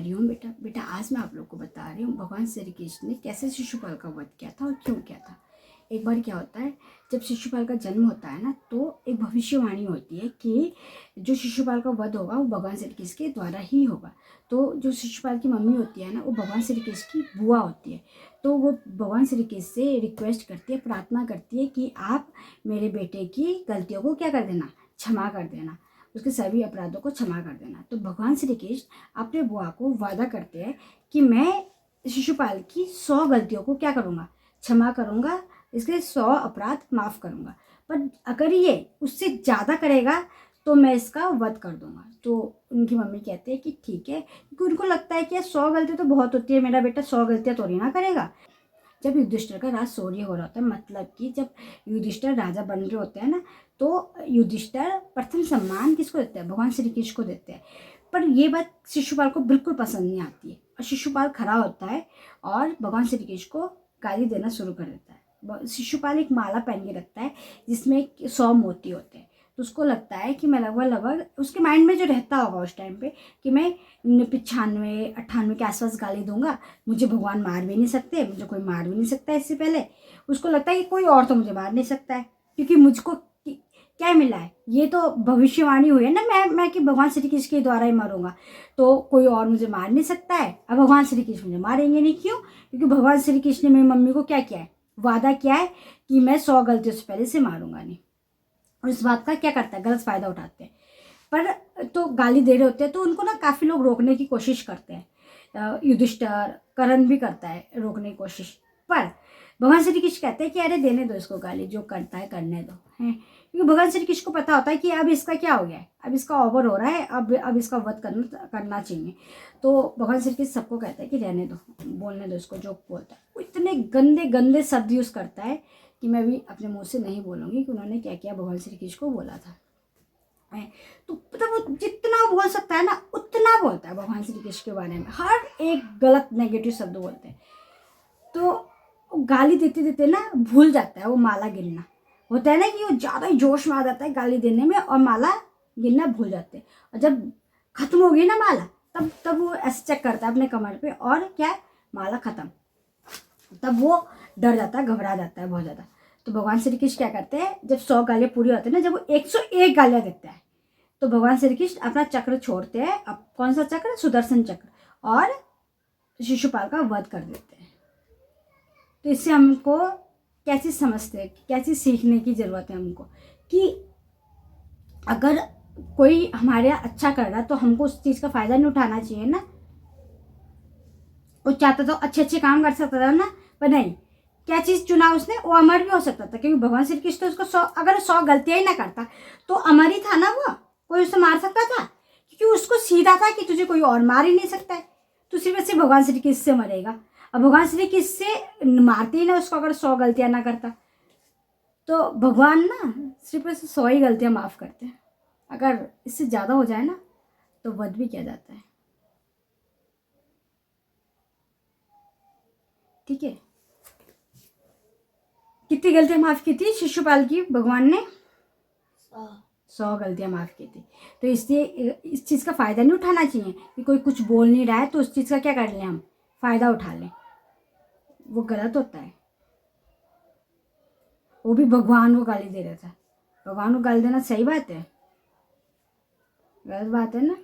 हरिओम बेटा। बेटा आज मैं आप लोग को बता रही हूँ भगवान श्री कृष्ण ने कैसे शिशुपाल का वध किया था और क्यों किया था। एक बार क्या होता है, जब शिशुपाल का जन्म होता है ना, तो एक भविष्यवाणी होती है कि जो शिशुपाल का वध होगा वो भगवान श्री कृष्ण के द्वारा ही होगा। तो जो शिशुपाल की मम्मी होती है ना, वो भगवान श्री कृष्ण की बुआ होती है। तो वो भगवान श्री कृष्ण से रिक्वेस्ट करती है, प्रार्थना करती है कि आप मेरे बेटे की गलतियों को क्या कर देना, क्षमा कर देना, उसके सभी अपराधों को क्षमा कर देना। तो भगवान श्री कृष्ण अपने बुआ को वादा करते हैं कि मैं शिशुपाल की 100 गलतियों को क्या करूँगा, क्षमा करूँगा, इसके 100 अपराध माफ़ करूँगा। पर अगर ये उससे ज़्यादा करेगा तो मैं इसका वध कर दूँगा। तो उनकी मम्मी कहते हैं कि ठीक है, क्योंकि उनको लगता है कि 100 गलती तो बहुत होती है, मेरा बेटा 100 गलतियाँ थोड़ी ना करेगा। जब युधिष्ठिर का राज शौर्य हो रहा होता है, मतलब कि जब युधिष्ठिर राजा बन रहे होते हैं ना, तो युधिष्ठिर प्रथम सम्मान किसको देते हैं, भगवान श्री कृष्ण को देते हैं। पर ये बात शिशुपाल को बिल्कुल पसंद नहीं आती है और शिशुपाल खड़ा होता है और भगवान श्री कृष्ण को गाली देना शुरू कर देता है। शिशुपाल एक माला पहन के रखता है जिसमें 100 मोती होते हैं। तो उसको लगता है कि मैं लगभग उसके माइंड में जो रहता होगा उस टाइम पे कि मैं 95 98 के आसपास गाली दूंगा, मुझे भगवान मार भी नहीं सकते, मुझे कोई मार भी नहीं सकता। इससे पहले उसको लगता है कि कोई और तो मुझे मार नहीं सकता है, क्योंकि मुझको क्या मिला है, ये तो भविष्यवाणी हुई है ना मैं कि भगवान श्री कृष्ण के द्वारा ही मरूंगा, तो कोई और मुझे मार नहीं सकता है। अब भगवान श्री कृष्ण मुझे मारेंगे नहीं, क्यों? क्योंकि भगवान श्री कृष्ण ने मेरी मम्मी को क्या किया है, वादा किया है कि मैं 100 गलतियों से पहले से मारूंगा नहीं। और इस बात का क्या करता है, गलत फायदा उठाते हैं। पर तो गाली दे रहे होते हैं तो उनको ना काफ़ी लोग रोकने की कोशिश करते हैं। युधिष्ठिर, कर्ण भी करता है रोकने की कोशिश, पर भगवान श्री कृष्ण कहते हैं कि अरे देने दो इसको गाली, जो करता है करने दो, है। क्योंकि भगवान श्री कृष्ण को पता होता है कि अब इसका क्या हो गया है, अब इसका ओवर हो रहा है, अब इसका वध करना चाहिए। तो भगवान श्री कृष्ण सबको कहता है कि रहने दो, बोलने दो इसको जो बोलता है। वो इतने गंदे गंदे शब्द यूज़ करता है कि मैं भी अपने मुँह से नहीं बोलूँगी कि उन्होंने क्या किया भगवान श्री कृष्ण को बोला था। तो मतलब वो जितना बोल सकता है ना उतना बोलता है भगवान श्री कृष्ण के बारे में, हर एक गलत नेगेटिव शब्द बोलते हैं। तो गाली देते देते ना भूल जाता है वो माला गिनना। होता है ना कि वो ज़्यादा ही जोश में आ जाता है गाली देने में और माला गिनना भूल जाते हैं। और जब खत्म हो गई ना माला, तब वो ऐसे चेक करता है अपने कमर पे और क्या, माला खत्म। तब वो डर जाता है, घबरा जाता है बहुत ज़्यादा। तो भगवान श्री कृष्ण क्या करते हैं, जब 100 गालियाँ पूरी होती है ना, जब वो 101 गालियाँ देते हैं, तो भगवान श्री कृष्ण अपना चक्र छोड़ते हैं। अब कौन सा चक्र, सुदर्शन चक्र, और शिशुपाल का वध कर देते हैं। तो इससे हमको क्या चीज़ समझते हैं, क्या चीज़ सीखने की ज़रूरत है हमको, कि अगर कोई हमारे यहाँ अच्छा कर रहा है तो हमको उस चीज़ का फ़ायदा नहीं उठाना चाहिए ना। वो चाहता था अच्छे अच्छे काम कर सकता था ना, पर नहीं, क्या चीज़ चुना उसने, वो अमर भी हो सकता था, क्योंकि भगवान श्री कृष्ण तो उसको 100, अगर 100 गलतियाँ ही ना करता तो अमर ही था ना वो, कोई उसे मार सकता था, क्योंकि उसको सीधा था कि तुझे कोई और मार ही नहीं सकता है, तो सिर्फ ऐसे भगवान श्री कृष्ण से मरेगा। अब भगवान श्री कृष्ण से मारते ही ना उसको, अगर 100 गलतियाँ ना करता, तो भगवान ना सिर्फ ऐसे 100 ही गलतियाँ माफ़ करते हैं। अगर इससे ज़्यादा हो जाए ना तो वध भी किया जाता है। ठीक है, कितनी गलतियाँ माफ़ की थी शिशुपाल की भगवान ने, 100 गलतियाँ माफ़ की थी। तो इसलिए इस चीज़ का फ़ायदा नहीं उठाना चाहिए कि कोई कुछ बोल नहीं रहा है तो उस चीज़ का क्या कर लें, हम फ़ायदा उठा लें, वो गलत होता है। वो भी भगवान को गाली दे रहा था, भगवान को गाली देना सही बात है, गलत बात है ना।